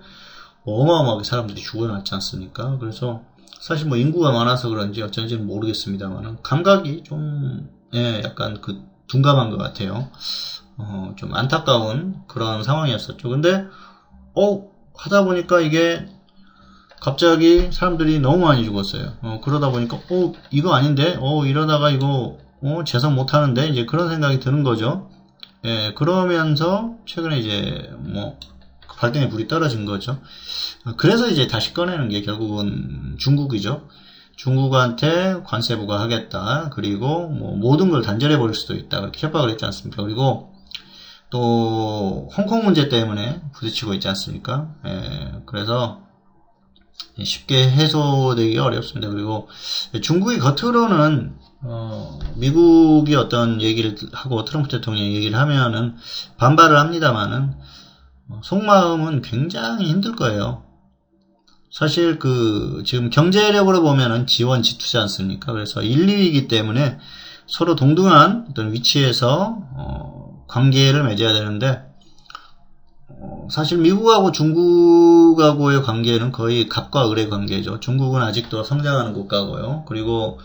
어마어마하게 사람들이 죽어났지 않습니까? 그래서 사실 뭐 인구가 많아서 그런지 어쩐지는 모르겠습니다만 감각이 좀 약간 그 둔감한 것 같아요. 좀 안타까운 그런 상황이었었죠. 근데 하다 보니까 이게 갑자기 사람들이 너무 많이 죽었어요. 그러다 보니까 이거 아닌데 이러다가 이거 재선 못하는데 이제 그런 생각이 드는 거죠. 예, 그러면서 최근에 이제 뭐 발등에 불이 떨어진 거죠. 그래서 이제 다시 꺼내는 게 결국은 중국이죠. 중국한테 관세 부과하겠다. 그리고 뭐 모든 걸 단절해 버릴 수도 있다. 그렇게 협박을 했지 않습니까? 그리고 또 홍콩 문제 때문에 부딪히고 있지 않습니까? 그래서 쉽게 해소되기가 어렵습니다. 그리고 중국이 겉으로는 미국이 어떤 얘기를 하고 트럼프 대통령이 얘기를 하면은 반발을 합니다만은 속마음은 굉장히 힘들 거예요. 사실 지금 경제력으로 보면은 지원 지투지 않습니까? 그래서 1, 2위이기 때문에 서로 동등한 어떤 위치에서 관계를 맺어야 되는데, 사실 미국하고 중국하고의 관계는 거의 갑과 을의 관계죠. 중국은 아직도 성장하는 국가고요. 그리고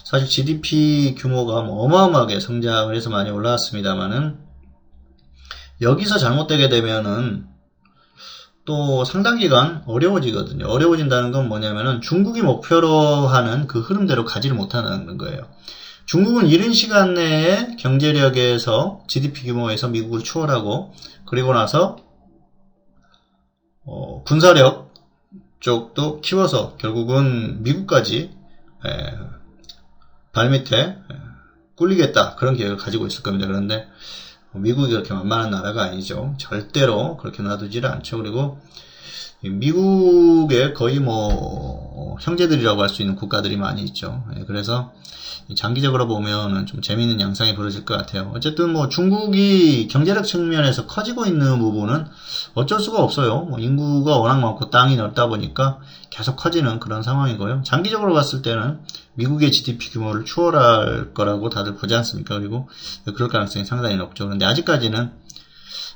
사실 GDP 규모가 어마어마하게 성장을 해서 많이 올라왔습니다만은, 여기서 잘못되게 되면은 또 상당 기간 어려워지거든요. 어려워진다는 건 뭐냐면은 중국이 목표로 하는 그 흐름대로 가지를 못한다는 거예요. 중국은 이른 시간 내에 경제력에서 GDP 규모에서 미국을 추월하고, 그리고 나서 군사력 쪽도 키워서 결국은 미국까지 발밑에 꿀리겠다, 그런 계획을 가지고 있을 겁니다. 그런데 미국이 그렇게 만만한 나라가 아니죠. 절대로 그렇게 놔두지를 않죠. 그리고 미국의 거의 형제들이라고 할 수 있는 국가들이 많이 있죠. 그래서 장기적으로 보면은 좀 재미있는 양상이 벌어질 것 같아요. 어쨌든 중국이 경제력 측면에서 커지고 있는 부분은 어쩔 수가 없어요. 인구가 워낙 많고 땅이 넓다 보니까 계속 커지는 그런 상황이고요. 장기적으로 봤을 때는 미국의 GDP 규모를 추월할 거라고 다들 보지 않습니까? 그리고 그럴 가능성이 상당히 높죠. 그런데 아직까지는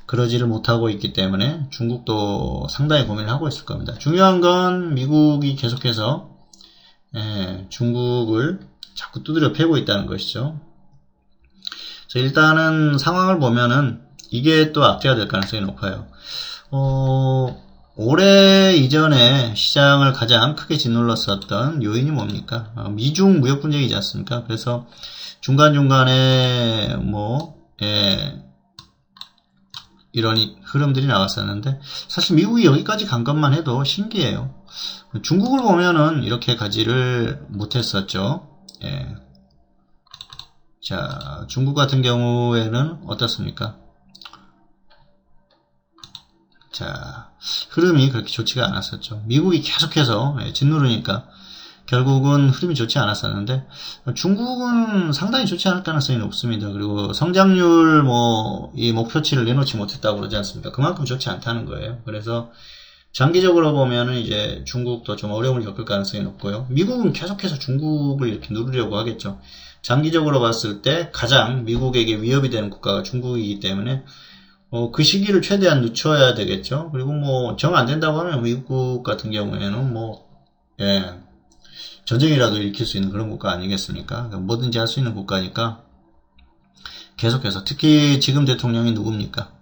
그러지를 못하고 있기 때문에 중국도 상당히 고민을 하고 있을 겁니다. 중요한 건 미국이 계속해서 중국을 자꾸 두드려 패고 있다는 것이죠. 그래서 일단은 상황을 보면은 이게 또 악재가 될 가능성이 높아요. 올해 이전에 시장을 가장 크게 짓눌렀었던 요인이 뭡니까? 미중 무역 분쟁이지 않습니까? 그래서 중간중간에 이런 흐름들이 나왔었는데, 사실 미국이 여기까지 간 것만 해도 신기해요. 중국을 보면은 이렇게 가지를 못했었죠. 자, 중국 같은 경우에는 어떻습니까? 자, 흐름이 그렇게 좋지가 않았었죠. 미국이 계속해서 짓누르니까 결국은 흐름이 좋지 않았었는데, 중국은 상당히 좋지 않을 가능성이 높습니다. 그리고 성장률 이 목표치를 내놓지 못했다고 그러지 않습니까? 그만큼 좋지 않다는 거예요. 그래서 장기적으로 보면은 이제 중국도 좀 어려움을 겪을 가능성이 높고요. 미국은 계속해서 중국을 이렇게 누르려고 하겠죠. 장기적으로 봤을 때 가장 미국에게 위협이 되는 국가가 중국이기 때문에 그 시기를 최대한 늦춰야 되겠죠. 그리고 정 안 된다고 하면 미국 같은 경우에는 전쟁이라도 일으킬 수 있는 그런 국가 아니겠습니까? 뭐든지 할 수 있는 국가니까 계속해서, 특히 지금 대통령이 누굽니까?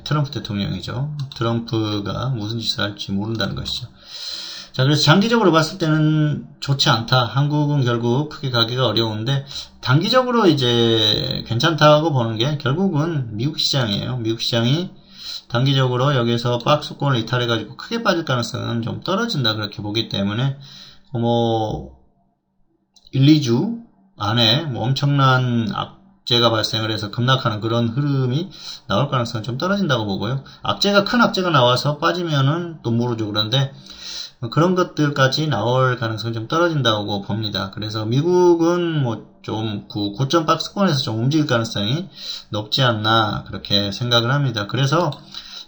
트럼프 대통령이죠. 트럼프가 무슨 짓을 할지 모른다는 것이죠. 자, 그래서 장기적으로 봤을 때는 좋지 않다. 한국은 결국 크게 가기가 어려운데, 단기적으로 이제 괜찮다고 보는 게 결국은 미국 시장이에요. 미국 시장이 단기적으로 여기서 박스권을 이탈해가지고 크게 빠질 가능성은 좀 떨어진다, 그렇게 보기 때문에 1, 2주 안에 엄청난 악재가 발생을 해서 급락하는 그런 흐름이 나올 가능성은 좀 떨어진다고 보고요. 큰 악재가 나와서 빠지면은 또 모르죠. 그런데 그런 것들까지 나올 가능성이 좀 떨어진다고 봅니다. 그래서 미국은 좀 고점 박스권에서 좀 움직일 가능성이 높지 않나, 그렇게 생각을 합니다. 그래서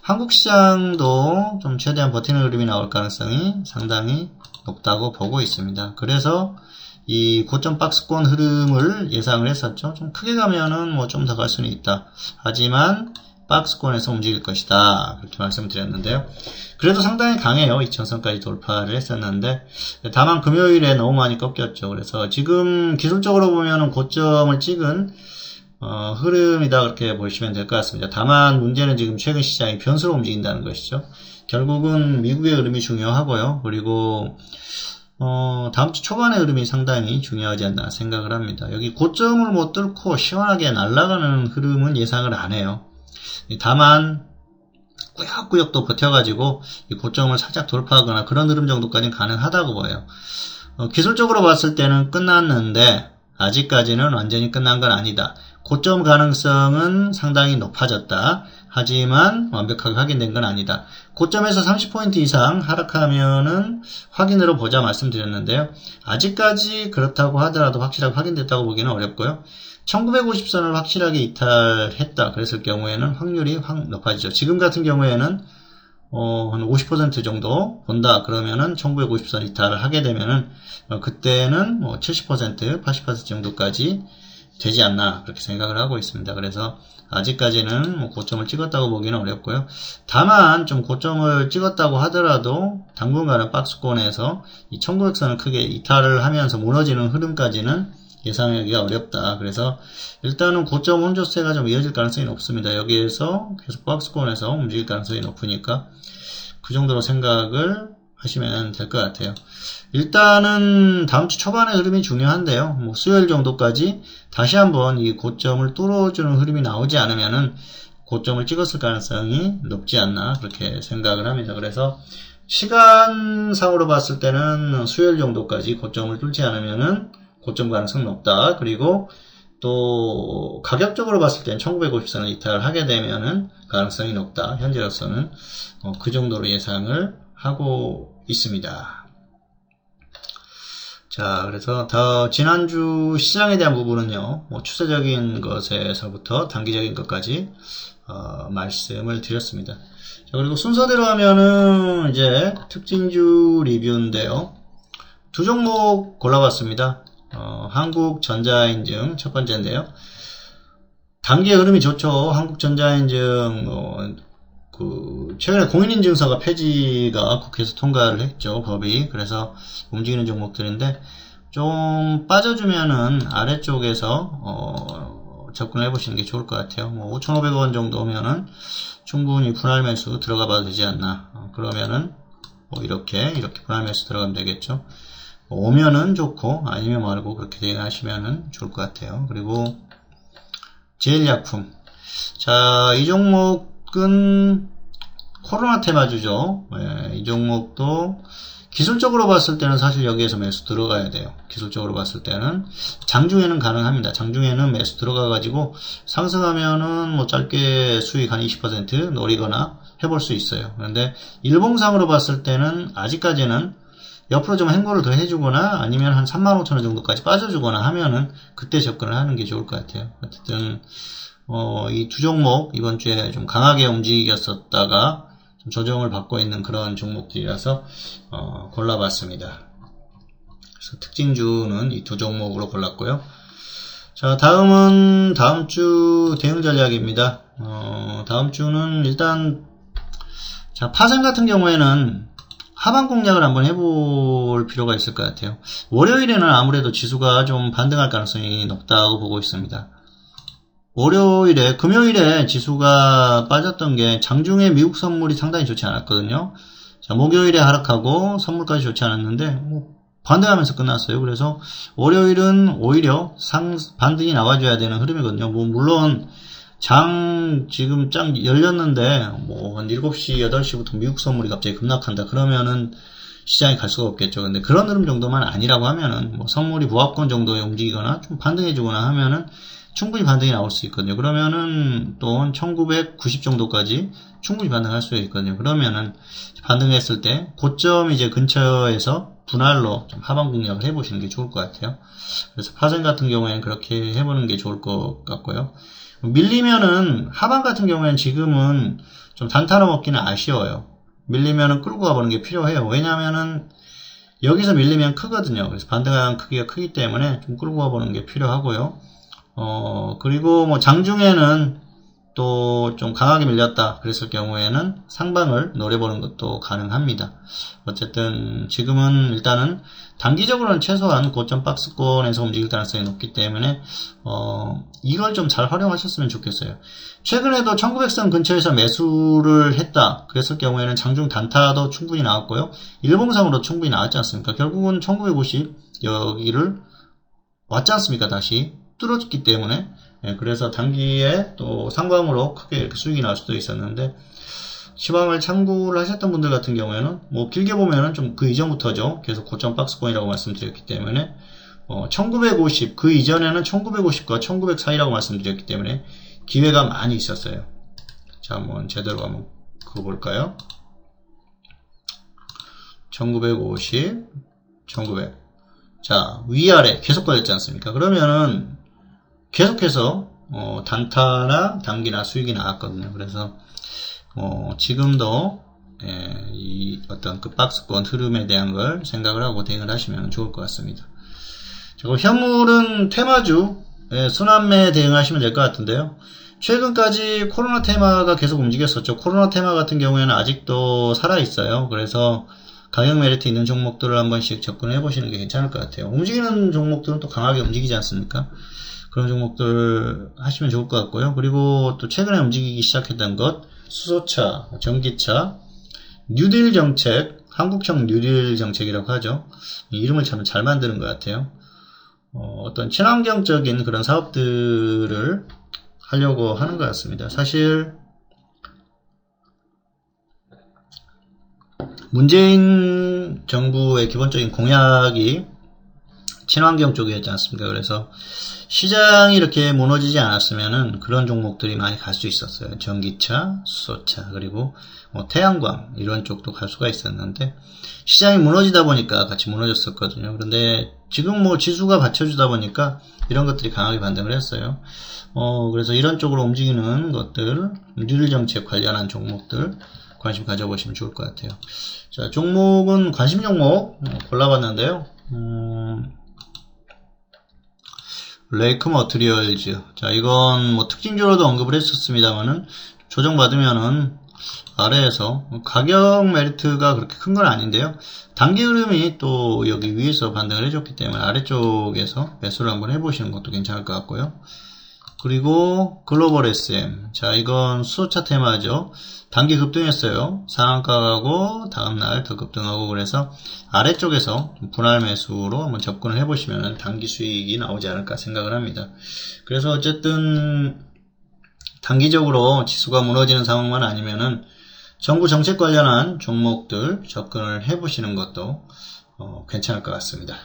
한국 시장도 좀 최대한 버티는 흐름이 나올 가능성이 상당히 높다고 보고 있습니다. 그래서 이 고점 박스권 흐름을 예상을 했었죠. 좀 크게 가면은 좀 더 갈 수는 있다. 하지만 박스권에서 움직일 것이다, 그렇게 말씀드렸는데요. 그래도 상당히 강해요. 2000선까지 돌파를 했었는데, 다만 금요일에 너무 많이 꺾였죠. 그래서 지금 기술적으로 보면은 고점을 찍은 흐름이다, 그렇게 보시면 될 것 같습니다. 다만 문제는 지금 최근 시장이 변수로 움직인다는 것이죠. 결국은 미국의 흐름이 중요하고요. 그리고 다음 주 초반의 흐름이 상당히 중요하지 않나 생각을 합니다. 여기 고점을 못 뚫고 시원하게 날아가는 흐름은 예상을 안 해요. 다만 꾸역꾸역 또 버텨가지고 이 고점을 살짝 돌파하거나 그런 흐름 정도까지는 가능하다고 봐요. 기술적으로 봤을 때는 끝났는데 아직까지는 완전히 끝난 건 아니다. 고점 가능성은 상당히 높아졌다. 하지만 완벽하게 확인된 건 아니다. 고점에서 30포인트 이상 하락하면은 확인으로 보자 말씀드렸는데요. 아직까지 그렇다고 하더라도 확실하게 확인됐다고 보기는 어렵고요. 1950선을 확실하게 이탈했다 그랬을 경우에는 확률이 확 높아지죠. 지금 같은 경우에는 한 50% 정도 본다 그러면은 1950선 이탈을 하게 되면은 그때는 뭐 70%, 80% 정도까지 되지 않나 그렇게 생각을 하고 있습니다. 그래서 아직까지는 뭐 고점을 찍었다고 보기는 어렵고요. 다만 좀 고점을 찍었다고 하더라도 당분간은 박스권에서 이 1900선을 크게 이탈을 하면서 무너지는 흐름까지는 예상하기가 어렵다. 그래서 일단은 고점 혼조세가 좀 이어질 가능성이 높습니다. 여기에서 계속 박스권에서 움직일 가능성이 높으니까 그 정도로 생각을 하시면 될 것 같아요. 일단은 다음 주 초반의 흐름이 중요한데요. 뭐 수요일 정도까지 다시 한번 이 고점을 뚫어주는 흐름이 나오지 않으면은 고점을 찍었을 가능성이 높지 않나 그렇게 생각을 합니다. 그래서 시간상으로 봤을 때는 수요일 정도까지 고점을 뚫지 않으면은 고점 가능성이 높다. 그리고 또 가격적으로 봤을 때는 1950선을 이탈을 하게 되면은 가능성이 높다. 현재로서는 그 정도로 예상을 하고 있습니다. 자, 그래서 지난주 시장에 대한 부분은요, 뭐 추세적인 것에서부터 단기적인 것까지 말씀을 드렸습니다. 자, 그리고 순서대로 하면은 이제 특징주 리뷰인데요. 두 종목 골라봤습니다. 한국전자인증 첫 번째인데요. 단기의 흐름이 좋죠. 한국전자인증 최근에 공인인증서가 폐지가 국회에서 통과를 했죠. 법이. 그래서 움직이는 종목들인데 좀 빠져주면은 아래쪽에서 접근을 해보시는 게 좋을 것 같아요. 뭐 5,500원 정도면은 충분히 분할 매수 들어가 봐도 되지 않나. 그러면은 뭐 이렇게 분할 매수 들어가면 되겠죠. 오면은 좋고 아니면 말고 그렇게 대응하시면은 좋을 것 같아요. 그리고 제일약품. 자, 이 종목은 코로나 테마주죠. 이 종목도 기술적으로 봤을 때는 사실 여기에서 매수 들어가야 돼요. 기술적으로 봤을 때는 장중에는 가능합니다. 장중에는 매수 들어가가지고 상승하면은 뭐 짧게 수익 한 20% 노리거나 해볼 수 있어요. 그런데 일봉상으로 봤을 때는 아직까지는 옆으로 좀 행보를 더 해주거나 아니면 한 35,000원 정도까지 빠져주거나 하면은 그때 접근을 하는 게 좋을 것 같아요. 어쨌든 이 두 종목 이번 주에 좀 강하게 움직였었다가 좀 조정을 받고 있는 그런 종목들이라서 골라봤습니다. 그래서 특징주는 이 두 종목으로 골랐고요. 자, 다음은 다음 주 대응 전략입니다. 다음 주는 일단 자, 파생 같은 경우에는 하방 공략을 한번 해볼 필요가 있을 것 같아요. 월요일에는 아무래도 지수가 좀 반등할 가능성이 높다고 보고 있습니다. 금요일에 지수가 빠졌던 게 장중에 미국 선물이 상당히 좋지 않았거든요. 자, 목요일에 하락하고 선물까지 좋지 않았는데 반등하면서 끝났어요. 그래서 월요일은 오히려 반등이 나와줘야 되는 흐름이거든요. 뭐 물론 지금 짱 열렸는데 한 7시, 8시부터 미국 선물이 갑자기 급락한다. 그러면은 시장에 갈 수가 없겠죠. 근데 그런 흐름 정도만 아니라고 하면은 선물이 부합권 정도에 움직이거나 좀 반등해주거나 하면은 충분히 반등이 나올 수 있거든요. 그러면은 또 1990 정도까지 충분히 반등할 수 있거든요. 그러면은 반등했을 때 고점 이제 근처에서 분할로 좀 하방 공략을 해보시는 게 좋을 것 같아요. 그래서 파생 같은 경우에는 그렇게 해보는 게 좋을 것 같고요. 밀리면은 하방 같은 경우에는 지금은 좀 단타로 먹기는 아쉬워요. 밀리면은 끌고 가보는 게 필요해요. 왜냐면은 여기서 밀리면 크거든요. 그래서 반등한 크기가 크기 때문에 좀 끌고 가보는 게 필요하고요. 그리고 뭐 장중에는 또 좀 강하게 밀렸다 그랬을 경우에는 상방을 노려보는 것도 가능합니다. 어쨌든 지금은 일단은 단기적으로는 최소한 고점 박스권에서 움직일 가능성이 높기 때문에 이걸 좀 잘 활용하셨으면 좋겠어요. 최근에도 1900선 근처에서 매수를 했다 그랬을 경우에는 장중 단타도 충분히 나왔고요. 일봉상으로 충분히 나왔지 않습니까? 결국은 1950 여기를 왔지 않습니까? 다시 뚫어졌기 때문에 그래서 단기에 또 상방으로 크게 이렇게 수익이 나올 수도 있었는데 시황을 참고를 하셨던 분들 같은 경우에는 뭐 길게 보면은 좀 그 이전부터죠. 계속 고점 박스권이라고 말씀드렸기 때문에 1950 그 이전에는 1950과 1900 사이라고 말씀드렸기 때문에 기회가 많이 있었어요. 자, 한번 제대로 한번 그거 볼까요? 1950 1900 자, 위아래 계속 걸렸지 않습니까? 그러면은 계속해서 단타나 단기나 수익이 나왔거든요. 그래서 지금도 이 어떤 그 박스권 흐름에 대한 걸 생각을 하고 대응을 하시면 좋을 것 같습니다. 그리고 현물은 테마주 순환매 대응하시면 될 것 같은데요. 최근까지 코로나 테마가 계속 움직였었죠. 코로나 테마 같은 경우에는 아직도 살아있어요. 그래서 가격 메리트 있는 종목들을 한 번씩 접근해 보시는 게 괜찮을 것 같아요. 움직이는 종목들은 또 강하게 움직이지 않습니까? 그런 종목들 하시면 좋을 것 같고요. 그리고 또 최근에 움직이기 시작했던 것, 수소차, 전기차, 뉴딜 정책, 한국형 뉴딜 정책이라고 하죠. 이 이름을 참 잘 만드는 것 같아요. 어떤 친환경적인 그런 사업들을 하려고 하는 것 같습니다. 사실 문재인 정부의 기본적인 공약이 친환경 쪽이었지 않습니까? 그래서 시장이 이렇게 무너지지 않았으면은 그런 종목들이 많이 갈 수 있었어요. 전기차, 수소차, 그리고 태양광 이런 쪽도 갈 수가 있었는데 시장이 무너지다 보니까 같이 무너졌었거든요. 그런데 지금 지수가 받쳐주다 보니까 이런 것들이 강하게 반등을 했어요. 그래서 이런 쪽으로 움직이는 것들, 뉴딜 정책 관련한 종목들 관심 가져보시면 좋을 것 같아요. 자, 종목은 관심 종목 골라봤는데요. 레이크 머티리얼즈. 자, 이건 특징주로도 언급을 했었습니다만은 조정받으면은 아래에서 가격 메리트가 그렇게 큰 건 아닌데요. 단기 흐름이 또 여기 위에서 반등을 해줬기 때문에 아래쪽에서 매수를 한번 해보시는 것도 괜찮을 것 같고요. 그리고 글로벌 SM. 자, 이건 수소차 테마죠. 단기 급등했어요. 상한가하고 다음날 더 급등하고 그래서 아래쪽에서 분할 매수로 한번 접근을 해보시면 단기 수익이 나오지 않을까 생각을 합니다. 그래서 어쨌든 단기적으로 지수가 무너지는 상황만 아니면은 정부 정책 관련한 종목들 접근을 해보시는 것도 괜찮을 것 같습니다.